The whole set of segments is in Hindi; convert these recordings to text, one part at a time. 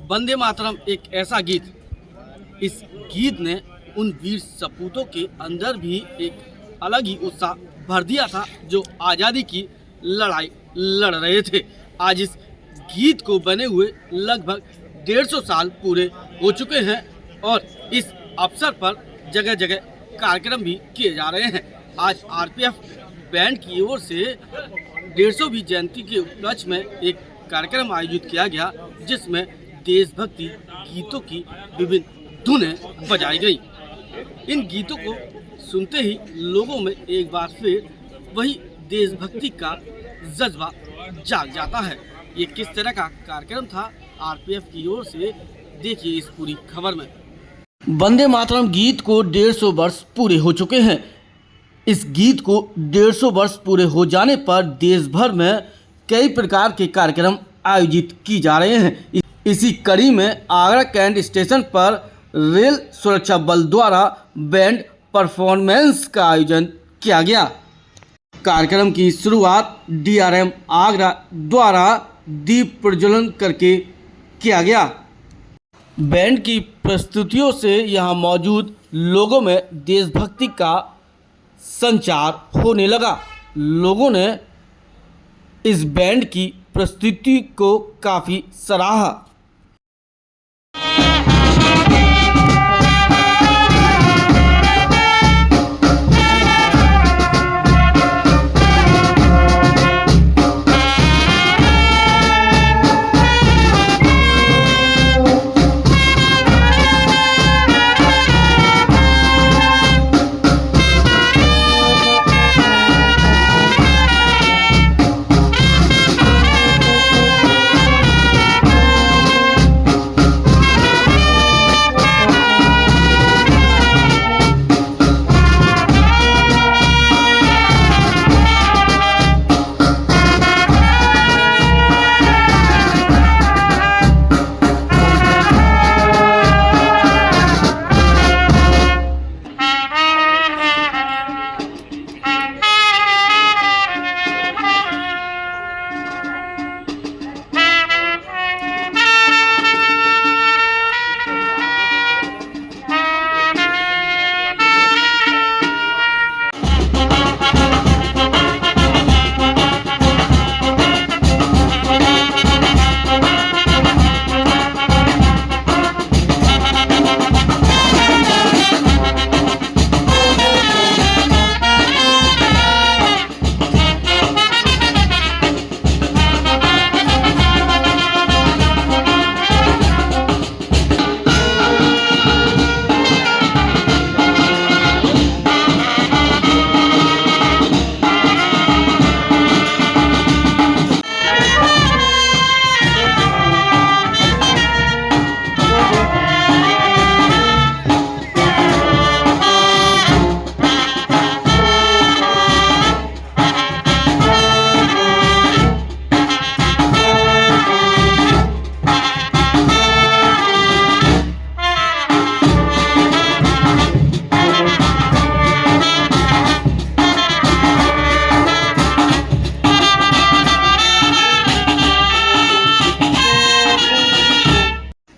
वंदे मातरम एक ऐसा गीत, इस गीत ने उन वीर सपूतों के अंदर भी एक अलग ही उत्साह भर दिया था जो आज़ादी की लड़ाई लड़ रहे थे। आज इस गीत को बने हुए लगभग 150 साल पूरे हो चुके हैं और इस अवसर पर जगह जगह कार्यक्रम भी किए जा रहे हैं। आज आरपीएफ बैंड की ओर से 150वीं जयंती के उपलक्ष्य में एक कार्यक्रम आयोजित किया गया, जिसमें देशभक्ति गीतों की विभिन्न धुनें बजाई गई। इन गीतों को सुनते ही लोगों में एक बार फिर वही देशभक्ति का जज्बा जाग जाता है। ये किस तरह का कार्यक्रम था आरपीएफ की ओर से, देखिए इस पूरी खबर में। वंदे मातरम गीत को 150 वर्ष पूरे हो चुके हैं। इस गीत को 150 वर्ष पूरे हो जाने पर देश भर में कई प्रकार के कार्यक्रम आयोजित किए जा रहे हैं। इसी कड़ी में आगरा कैंट स्टेशन पर रेल सुरक्षा बल द्वारा बैंड परफॉर्मेंस का आयोजन किया गया। कार्यक्रम की शुरुआत डीआरएम आगरा द्वारा दीप प्रज्वलन करके किया गया। बैंड की प्रस्तुतियों से यहां मौजूद लोगों में देशभक्ति का संचार होने लगा। लोगों ने इस बैंड की प्रस्तुति को काफ़ी सराहा।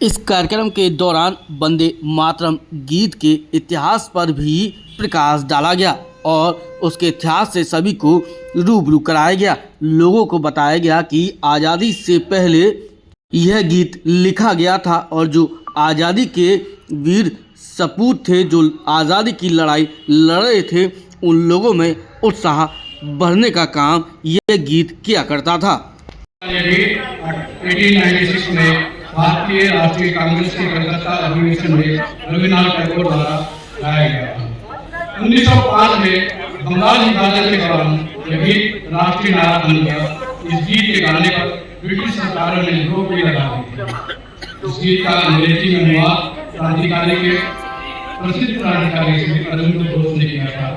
इस कार्यक्रम के दौरान वंदे मातरम गीत के इतिहास पर भी प्रकाश डाला गया और उसके इतिहास से सभी को रूबरू कराया गया। लोगों को बताया गया कि आज़ादी से पहले यह गीत लिखा गया था और जो आज़ादी के वीर सपूत थे, जो आज़ादी की लड़ाई लड़ रहे थे, उन लोगों में उत्साह बढ़ने का काम यह गीत किया करता था। 1896 में भारतीय राष्ट्रीय कांग्रेस के कलकत्ता अधिवेशन में रविन्द्रनाथ टैगोर द्वारा गाया गया था। 1905 में बंगाल विभाजन के दौरान यह गीत राष्ट्रीय नारा बन गया। इस गीत के गाने पर ब्रिटिश सरकारों ने रोक भी लगा दी। इस गीत का अंग्रेजी में अनुवाद क्रांतिकारी के प्रसिद्ध क्रांतिकारी श्री अरविंद घोष ने किया था।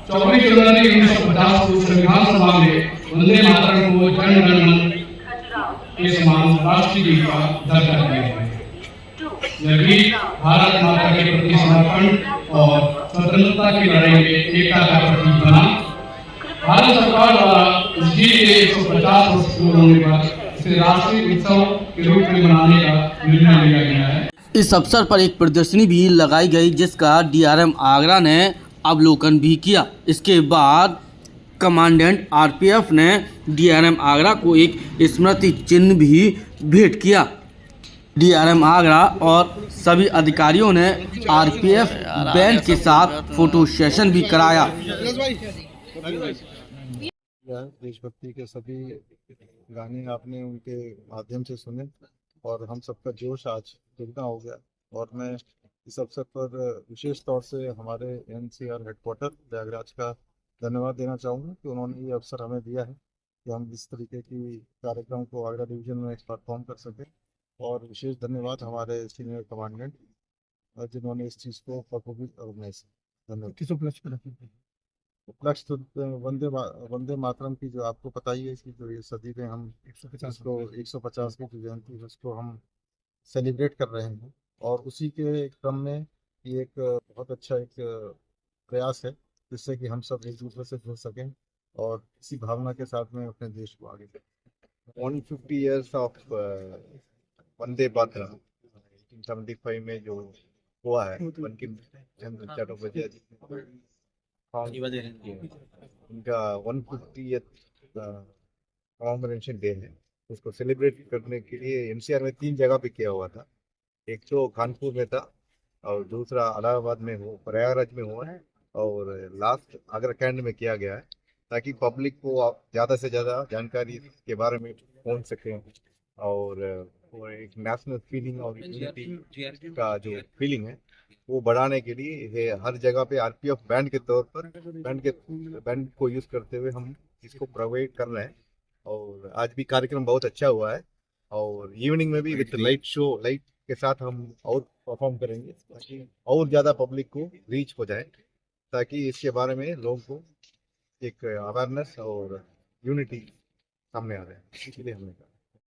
24 जनवरी 1950 को संविधान सभा में वंदे मातरम को जन गण मन के समान राष्ट्रीय गीत का दर्जा दिया गया। यह गीत भारत माता के प्रति समर्पण और स्वतंत्रता की लड़ाई में एकता का प्रतीक बना। भारत सरकार द्वारा इस गीत के 150 वर्ष पूरे होने पर इसे राष्ट्रीय उत्सव के रूप में मनाने का निर्णय लिया गया है। इस अवसर पर एक प्रदर्शनी भी लगाई गई जिसका डीआरएम आगरा ने अवलोकन भी किया। इसके बाद कमांडेंट आरपीएफ ने डीआरएम आगरा को एक स्मृति चिन्ह भी भेंट किया। डीआरएम आगरा और सभी अधिकारियों ने आरपीएफ बैंड के साथ फोटो सेशन भी कराया। देशभक्ति के सभी गाने आपने उनके माध्यम से सुने और हम सबका जोश आज दुगना हो गया। और मैं इस अवसर पर विशेष तौर से हमारे एनसीआर हेडक्वार्टर प्रयागराज का धन्यवाद देना चाहूँगा कि उन्होंने ये अवसर हमें दिया है कि हम इस तरीके की कार्यक्रम को आगरा डिवीज़न में परफॉर्म कर सकें। और विशेष धन्यवाद हमारे सीनियर कमांडेंट जिन्होंने इस चीज़ को बखूबी ऑर्गेनाइज किया। धन्यवाद। किस उपलक्ष्य तो वंदे मातरम की जो आपको पता ही है कि जो ये सदी में हम 150 की जो जयंती है उसको हम सेलिब्रेट कर रहे हैं। और उसी के क्रम में ये एक बहुत अच्छा एक प्रयास है जिससे कि हम सब एक दूसरे से जुड़ सकें और इसी भावना के साथ में अपने देश को आगे बढ़ें। 150 years of वंदे मातरम 1875 में जो हुआ है बंकिम चंद्र चट्टोपाध्याय उनका 150th कॉमेमोरेशन डे है। उसको सेलिब्रेट करने के लिए एनसीआर में 3 जगह पे किया हुआ था। एक तो कानपुर में था और दूसरा इलाहाबाद में हो प्रयागराज में हुआ है और लास्ट आगरा कैंट में किया गया है ताकि पब्लिक को ज़्यादा से ज़्यादा जानकारी के बारे में पहुंच सके और एक नेशनल फीलिंग और यूनिटी का जो फीलिंग है वो बढ़ाने के लिए ये हर जगह पे आरपीएफ बैंड के तौर पर बैंड को यूज़ करते हुए हम इसको प्रोवाइड कर रहे हैं। और आज भी कार्यक्रम बहुत अच्छा हुआ है और इवनिंग में भी विद लाइट के साथ हम और परफॉर्म करेंगे ताकि और ज़्यादा पब्लिक को रीच हो जाए ताकि इसके बारे में लोगों को एक अवेयरनेस और यूनिटी सामने आ रहे हैं। इसलिए हमने कहा